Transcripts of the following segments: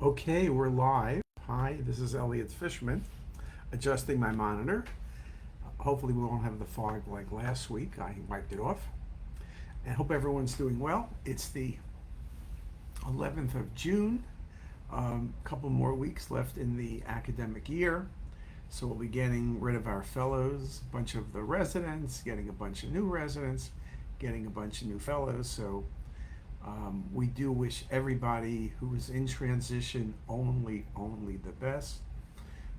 Okay, we're live. Hi, this is Elliot Fishman, adjusting my monitor. Hopefully we won't have the fog like last week. I wiped it off. And hope everyone's doing well. It's the 11th of June. A couple more weeks left in the academic year. So we'll be getting rid of our fellows, a bunch of the residents, getting a bunch of new residents, getting a bunch of new fellows. So we do wish everybody who is in transition only the best.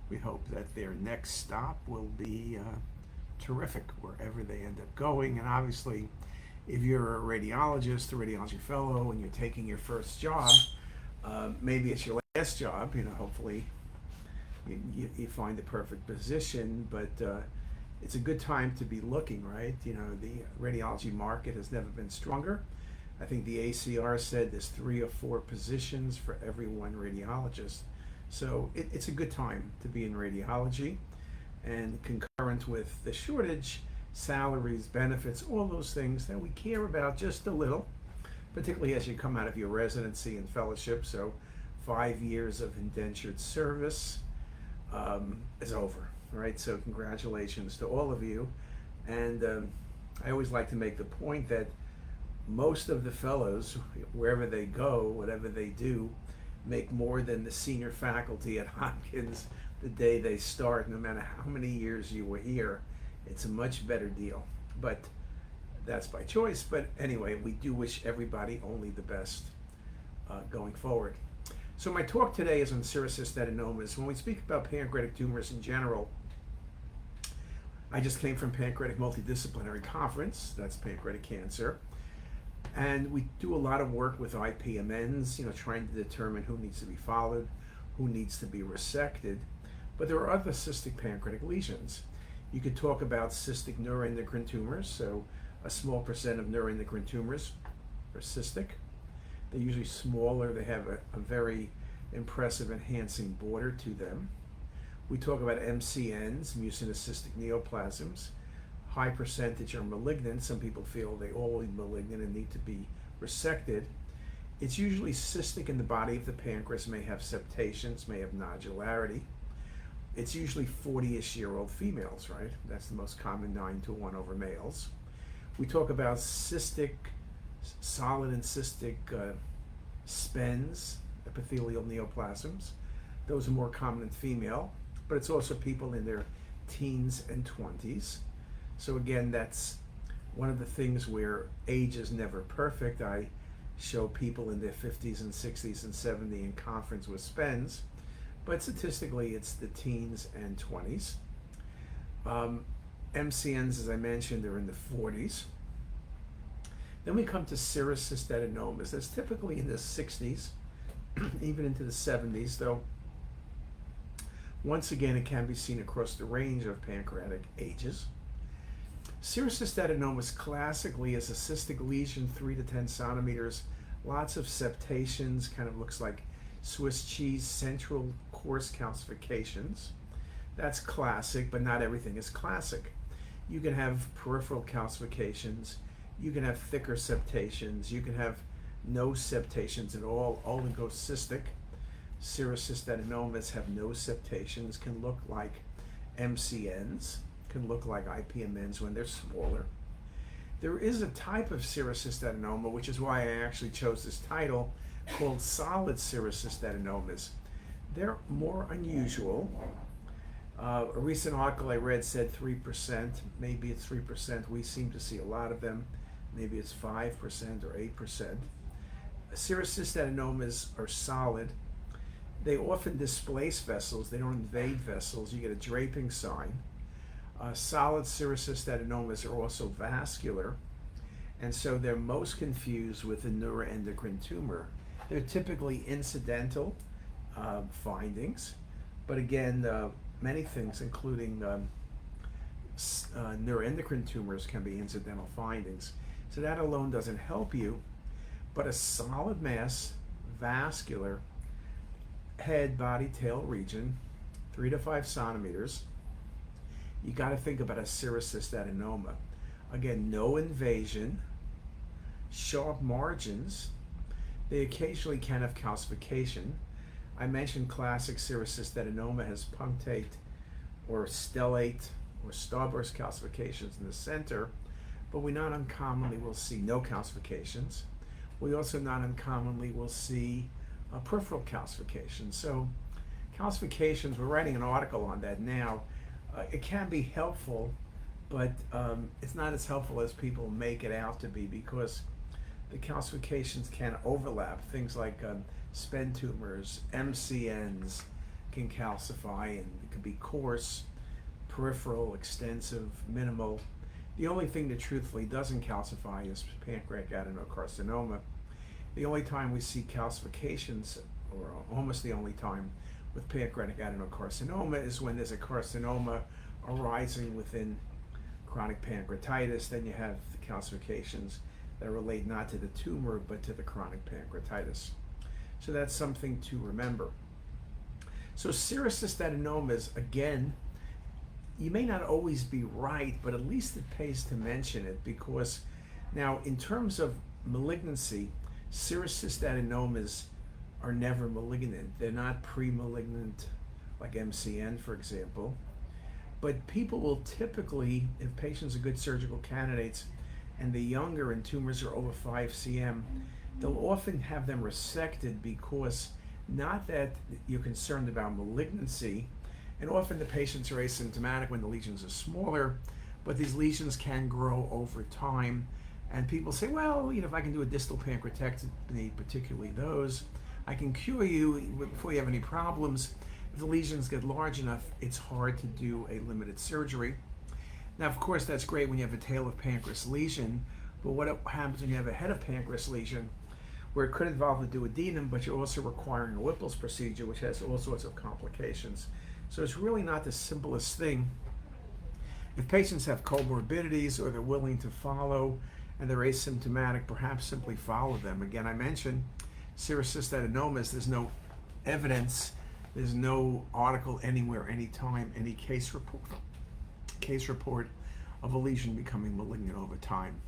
We hope that their next stop will be terrific wherever they end up going. And obviously, if you're a radiologist, a radiology fellow, and you're taking your first job, maybe it's your last job. Hopefully you find the perfect position, but it's a good time to be looking, right? The radiology market has never been stronger. I think the ACR said there's 3 or 4 positions for every one radiologist. So it's a good time to be in radiology, and concurrent with the shortage, salaries, benefits, all those things that we care about just a little, particularly as you come out of your residency and fellowship. So 5 years of indentured service is over, right? So congratulations to all of you. And I always like to make the point that most of the fellows, wherever they go, whatever they do, make more than the senior faculty at Hopkins the day they start, no matter how many years you were here. It's a much better deal, but that's by choice. But anyway, we do wish everybody only the best going forward. So my talk today is on serous cystadenomas. When we speak about pancreatic tumors in general, I just came from Pancreatic Multidisciplinary Conference, that's pancreatic cancer. And we do a lot of work with IPMNs, trying to determine who needs to be followed, who needs to be resected. But there are other cystic pancreatic lesions. You could talk about cystic neuroendocrine tumors, so a small percent of neuroendocrine tumors are cystic. They're usually smaller, they have a very impressive enhancing border to them. We talk about MCNs, mucinocystic neoplasms. High percentage are malignant. Some people feel they all are malignant and need to be resected. It's usually cystic in the body of the pancreas, may have septations, may have nodularity. It's usually 40-ish-year-old females, right? That's the most common 9-to-1 over males. We talk about cystic, solid and cystic spens, epithelial neoplasms. Those are more common in female, but it's also people in their teens and 20s. So again, that's one of the things where age is never perfect. I show people in their 50s and 60s and 70s in conference with spens, but statistically it's the teens and 20s. MCNs, as I mentioned, are in the 40s. Then we come to serous cystadenomas. That's typically in the 60s, even into the 70s, though once again it can be seen across the range of pancreatic ages. Serous cystadenomas classically is a cystic lesion, 3 to 10 centimeters, lots of septations, kind of looks like Swiss cheese, central coarse calcifications. That's classic, but not everything is classic. You can have peripheral calcifications, you can have thicker septations, you can have no septations at all, oligocystic. Serous cystadenomas have no septations, can look like MCNs, can look like IPMNs when they're smaller. There is a type of serous cystadenoma, which is why I actually chose this title, called solid serous cystadenomas. They're more unusual. A recent article I read said 3%, maybe it's 3%. We seem to see a lot of them. Maybe it's 5% or 8%. Serous cystadenomas are solid. They often displace vessels. They don't invade vessels. You get a draping sign. Solid serous cystadenomas are also vascular, and so they're most confused with a neuroendocrine tumor. They're typically incidental findings, but again, many things, including neuroendocrine tumors, can be incidental findings. So that alone doesn't help you, but a solid mass, vascular, head, body, tail region, 3 to 5 centimeters, you got to think about a serous cystadenoma. Again, no invasion, sharp margins. They occasionally can have calcification. I mentioned classic serous cystadenoma has punctate or stellate or starburst calcifications in the center, but we not uncommonly will see no calcifications. We also not uncommonly will see peripheral calcifications. So calcifications, we're writing an article on that now. It can be helpful, but it's not as helpful as people make it out to be, because the calcifications can overlap. Things like SPEN tumors, MCNs can calcify, and it could be coarse, peripheral, extensive, minimal. The only thing that truthfully doesn't calcify is pancreatic adenocarcinoma. The only time we see calcifications, or almost the only time, with pancreatic adenocarcinoma is when there's a carcinoma arising within chronic pancreatitis. Then you have the calcifications that relate not to the tumor but to the chronic pancreatitis. So that's something to remember. So serous cystadenomas, again, you may not always be right, but at least it pays to mention it, because now in terms of malignancy, serous cystadenomas are never malignant. They're not pre-malignant like MCN, for example. But people will typically, if patients are good surgical candidates and they're younger and tumors are over 5 cm, they'll often have them resected, because not that you're concerned about malignancy, and often the patients are asymptomatic when the lesions are smaller, but these lesions can grow over time. And people say, well, if I can do a distal pancreatectomy, particularly those, I can cure you before you have any problems. If the lesions get large enough, it's hard to do a limited surgery. Now, of course, that's great when you have a tail of pancreas lesion, but what happens when you have a head of pancreas lesion, where it could involve the duodenum, but you're also requiring a Whipple's procedure, which has all sorts of complications. So it's really not the simplest thing. If patients have comorbidities or they're willing to follow and they're asymptomatic, perhaps simply follow them. Again, I mentioned serous cystadenomas, there's no evidence, there's no article anywhere, anytime, any case report of a lesion becoming malignant over time.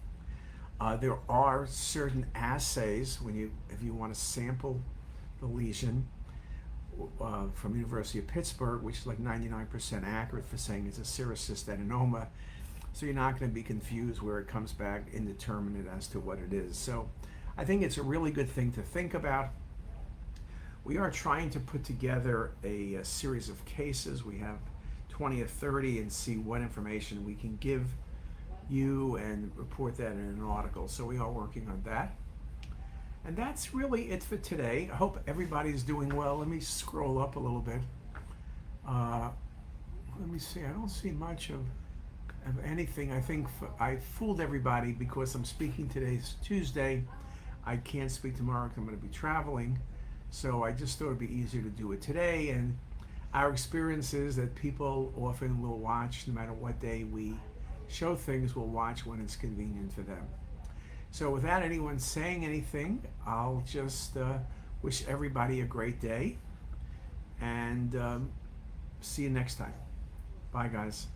There are certain assays if you want to sample the lesion from University of Pittsburgh, which is like 99% accurate for saying it's a serous cystadenoma. So you're not going to be confused where it comes back indeterminate as to what it is. So I think it's a really good thing to think about. We are trying to put together a series of cases. We have 20 or 30, and see what information we can give you and report that in an article. So we are working on that. And that's really it for today. I hope everybody's doing well. Let me scroll up a little bit. Let me see. I don't see much of anything. I think I fooled everybody because I'm speaking today's Tuesday. I can't speak tomorrow because I'm going to be traveling. So I just thought it'd be easier to do it today. And our experience is that people often will watch, no matter what day we show things, will watch when it's convenient for them. So without anyone saying anything, I'll just wish everybody a great day, and see you next time. Bye, guys.